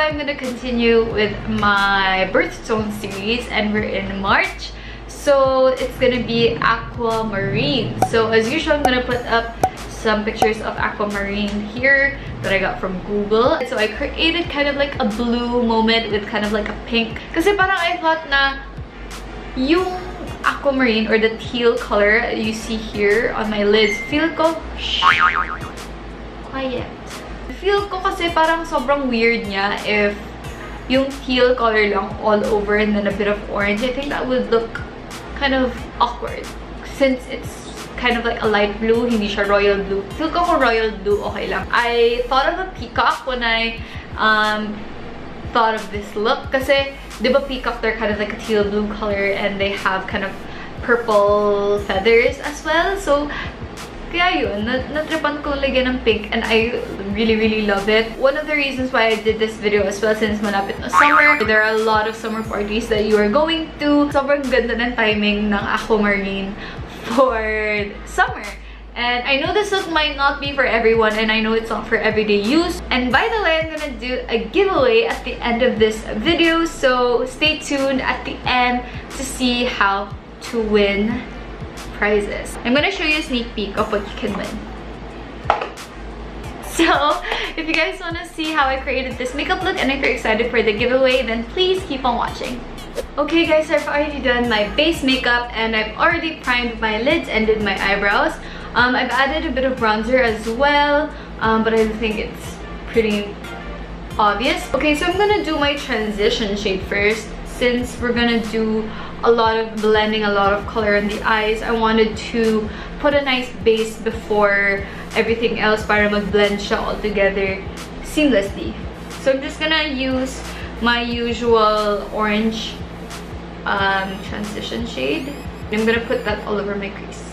I'm gonna continue with my Birthstone series, and we're in March. So it's gonna be aquamarine. So as usual, I'm gonna put up some pictures of aquamarine here that I got from Google. So I created kind of like a blue moment with kind of like a pink. Kasi parang I thought na yung aquamarine or the teal color you see here on my lids, feel ko quiet. Feel ko kasi parang sobrang weird niya if yung teal color lang all over and then a bit of orange. I think that would look kind of awkward since it's kind of like a light blue, hindi siya royal blue. Feel ko kung royal blue, okay lang. I thought of a peacock when I thought of this look. Kasi, di ba peacock, they're kind of like a teal blue color and they have kind of purple feathers as well. So, kaya yun, natripan ko lagyan ng pink and I really love it. One of the reasons why I did this video as well, since malapit na summer, there are a lot of summer parties that you are going to. Sobrang ganda ng timing ng aquamarine for summer. And I know this look might not be for everyone, and I know it's not for everyday use. And by the way, I'm gonna do a giveaway at the end of this video, so stay tuned at the end to see how to win prizes. I'm gonna show you a sneak peek of what you can win. So if you guys want to see how I created this makeup look and if you're excited for the giveaway, then please keep on watching. Okay guys, I've already done my base makeup and I've already primed my lids and did my eyebrows. I've added a bit of bronzer as well, but I think it's pretty obvious. Okay, so I'm gonna do my transition shade first. Since we're gonna do a lot of blending, a lot of color in the eyes, I wanted to put a nice base before everything else para mag-blend siya all together seamlessly. So I'm just gonna use my usual orange transition shade. I'm gonna put that all over my crease.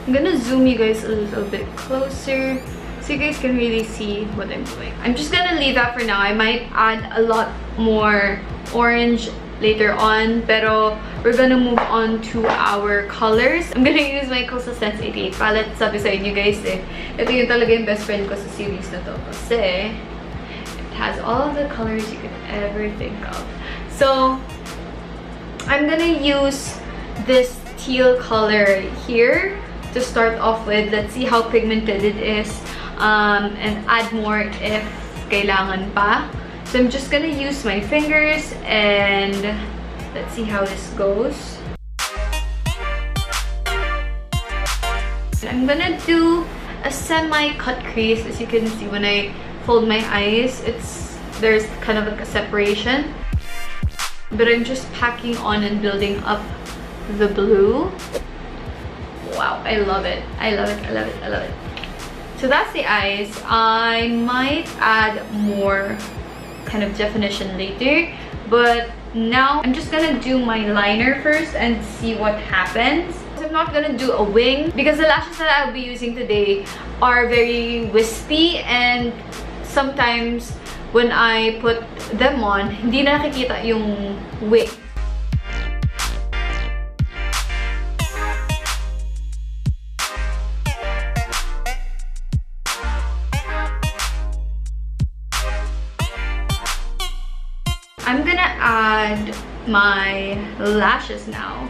I'm gonna zoom you guys a little bit closer so you guys can really see what I'm doing. I'm just gonna leave that for now. I might add a lot more orange later on, pero we're gonna move on to our colors. I'm gonna use my Coastal Scents 88 palette. Sabi sa inyo guys ito yung talaga yung best friend ko sa series na to kasi it has all the colors you could ever think of. So I'm gonna use this teal color here to start off with. Let's see how pigmented it is, and add more if kailangan pa. So I'm just gonna use my fingers and let's see how this goes. I'm gonna do a semi-cut crease. As you can see, when I fold my eyes, there's kind of like a separation. But I'm just packing on and building up the blue. Wow, I love it. I love it, I love it, I love it. So that's the eyes. I might add more kind of definition later, but now I'm just gonna do my liner first and see what happens. So I'm not gonna do a wing because the lashes that I'll be using today are very wispy, and sometimes when I put them on, hindi nakikita yung wing. I'm gonna add my lashes now.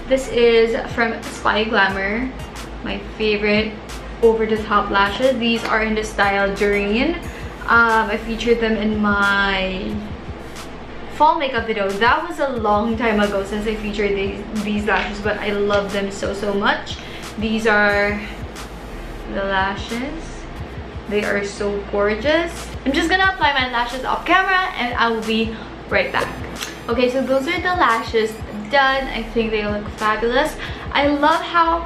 This is from Spy Glamour, my favorite over-the-top lashes. These are in the style Durian. I featured them in my fall makeup video. That was a long time ago since I featured these lashes, but I love them so much. These are the lashes. They are so gorgeous. I'm just gonna apply my lashes off camera and I will be right back. Okay, so those are the lashes done. I think they look fabulous. I love how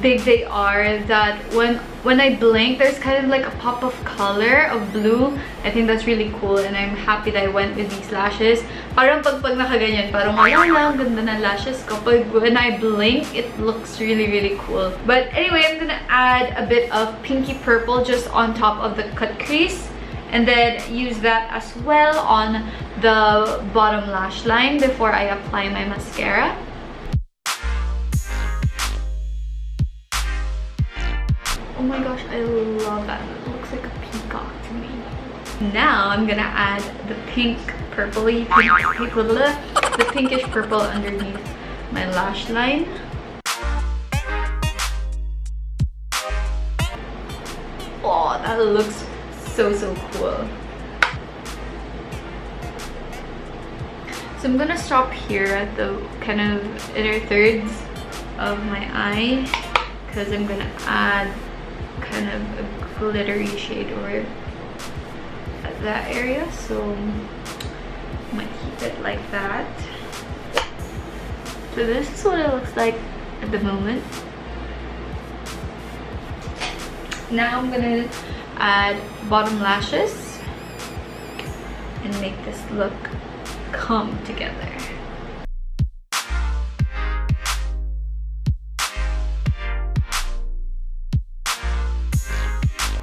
big they are, that when I blink, there's kind of like a pop of color of blue. I think that's really cool, and I'm happy that I went with these lashes. Parang pag nakaganyan, parang wala lang, ganda ng lashes ko. Pag when I blink, it looks really cool. But anyway, I'm gonna add a bit of pinky purple just on top of the cut crease, and then use that as well on the bottom lash line before I apply my mascara. my gosh, I love that. It looks like a peacock to me. Now I'm gonna add the pinkish purple underneath my lash line. Oh, that looks so cool. So I'm gonna stop here at the kind of inner thirds of my eye because I'm gonna add kind of a glittery shade over at that area. So I might keep it like that. So this is what it looks like at the moment. Now I'm gonna add bottom lashes and make this look come together.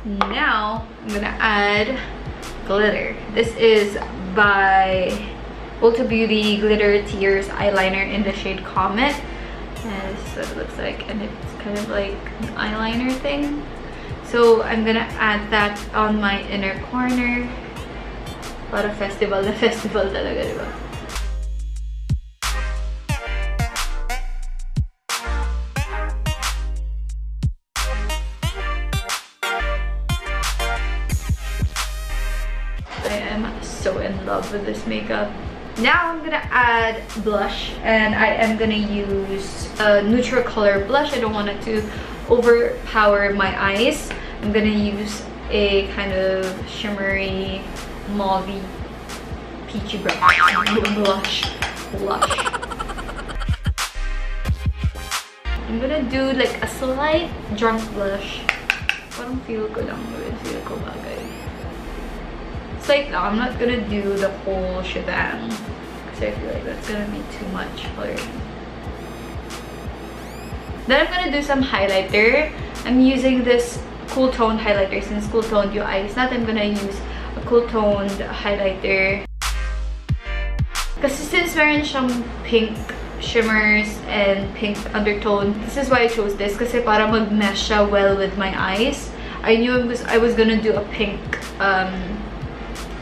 Now I'm gonna add glitter. This is by Ulta Beauty Glitter Tears eyeliner in the shade Comet. And this is what it looks like, and it's kind of like an eyeliner thing. So I'm gonna add that on my inner corner. Para festival na festival talaga, diba? I am so in love with this makeup. Now I'm gonna add blush, and I am gonna use a neutral color blush. I don't want it to overpower my eyes. I'm gonna use a kind of shimmery mauvey peachy blush. I'm gonna do like a slight drunk blush. Parang feel ko lang, feel ko bagay. Slight lang. I'm not gonna do the whole shebang because I feel like that's gonna be too much already. Then I'm gonna do some highlighter. I'm using this cool toned highlighter. Since cool toned yung eyes natin, I'm gonna use a cool toned highlighter. Kasi since meron siyang pink shimmers and pink undertone, this is why I chose this. Kasi para mag-mesh siya well with my eyes. I knew I was gonna do a pink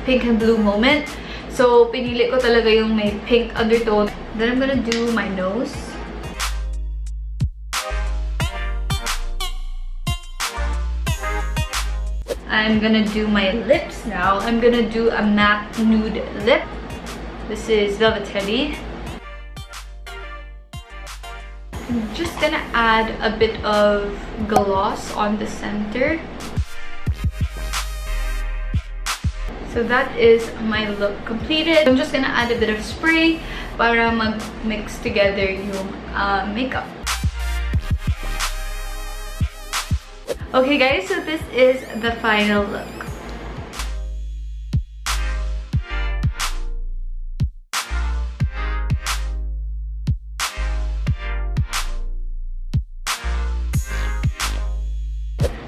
and blue moment. So, pinili ko talaga yung may pink undertone. Then I'm gonna do my nose. I'm gonna do my lips now. I'm gonna do a matte nude lip. This is Velvetelli. I'm just gonna add a bit of gloss on the center. So that is my look completed. I'm just gonna add a bit of spray para mag-mix together yung makeup. Okay guys, so this is the final look.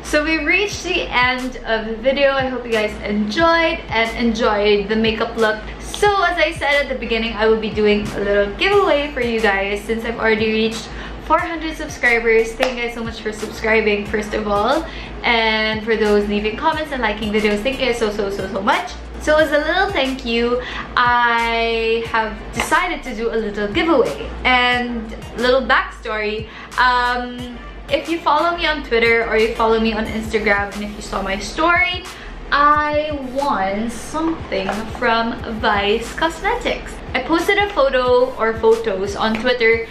So we reached the end of the video. I hope you guys enjoyed the makeup look. So as I said at the beginning, I will be doing a little giveaway for you guys since I've already reached 400 subscribers. Thank you guys so much for subscribing, first of all, and for those leaving comments and liking videos. Thank you guys so much. So as a little thank you, I have decided to do a little giveaway. And little backstory, if you follow me on Twitter or you follow me on Instagram, and if you saw my story, I won something from Vice Cosmetics. I posted a photo or photos on Twitter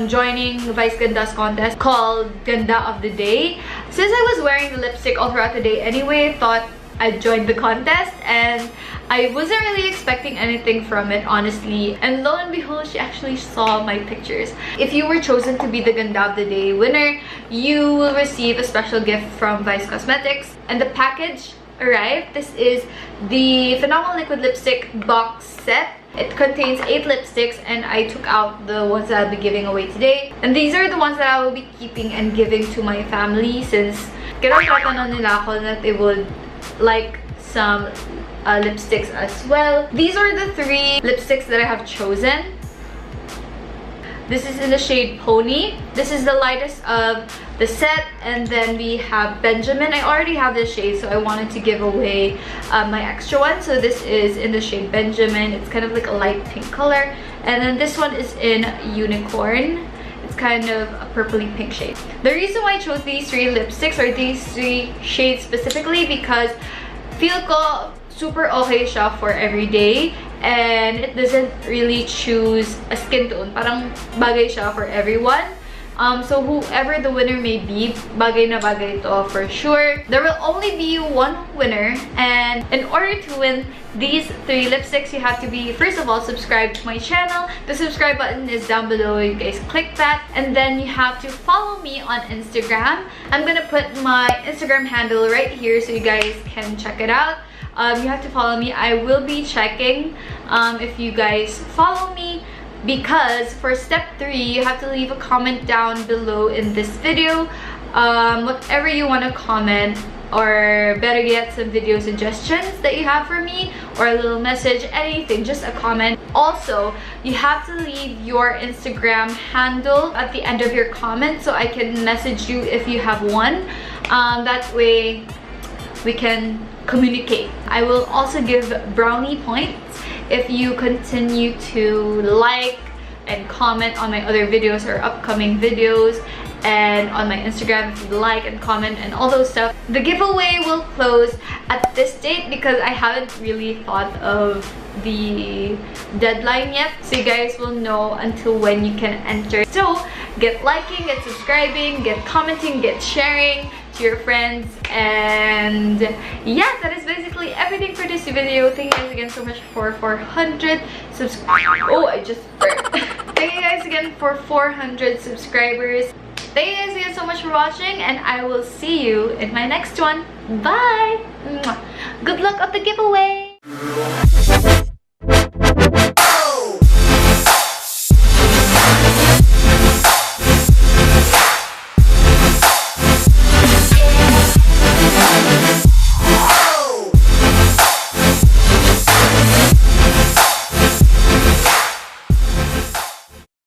joining Vice Ganda's contest called Ganda of the Day. Since I was wearing the lipstick all throughout the day anyway, I thought I'd join the contest, and I wasn't really expecting anything from it, honestly. And lo and behold, she actually saw my pictures. If you were chosen to be the Ganda of the Day winner, you will receive a special gift from Vice Cosmetics. And the package arrived. This is the Phenomenal Liquid Lipstick box set. It contains 8 lipsticks, and I took out the ones that I'll be giving away today. And these are the ones that I will be keeping and giving to my family, since kinatrata na nila ako that they would like some lipsticks as well. These are the 3 lipsticks that I have chosen. This is in the shade Pony. This is the lightest of the set, and then we have Benjamin. I already have this shade, so I wanted to give away my extra one. So this is in the shade Benjamin. It's kind of like a light pink color, and then this one is in Unicorn. It's kind of a purpley pink shade. The reason why I chose these 3 lipsticks, or these 3 shades specifically, because feel ko super okay siya for everyday, and it doesn't really choose a skin tone. Parang bagay siya for everyone. So whoever the winner may be, bagay na bagay ito for sure. There will only be one winner, and in order to win these 3 lipsticks, you have to be, first of all, subscribed to my channel. The subscribe button is down below. You guys click that, and then you have to follow me on Instagram. I'm gonna put my Instagram handle right here so you guys can check it out. You have to follow me. I will be checking if you guys follow me, because for step 3 you have to leave a comment down below in this video, whatever you want to comment, or better yet, some video suggestions that you have for me, or a little message, anything, just a comment. Also, you have to leave your Instagram handle at the end of your comment so I can message you if you have one. That way we can communicate. I will also give brownie points if you continue to like and comment on my other videos or upcoming videos, and on my Instagram if you like and comment and all those stuff. The giveaway will close at this date because I haven't really thought of the deadline yet, so you guys will know until when you can enter. So get liking, get subscribing, get commenting, get sharing to your friends, and yeah, that is basically everything for this video. Thank you guys again so much for 400 subscribers. Oh, I just burped. Thank you guys again for 400 subscribers. Thank you guys again so much for watching, and I will see you in my next one. Bye! Mwah. Good luck at the giveaway!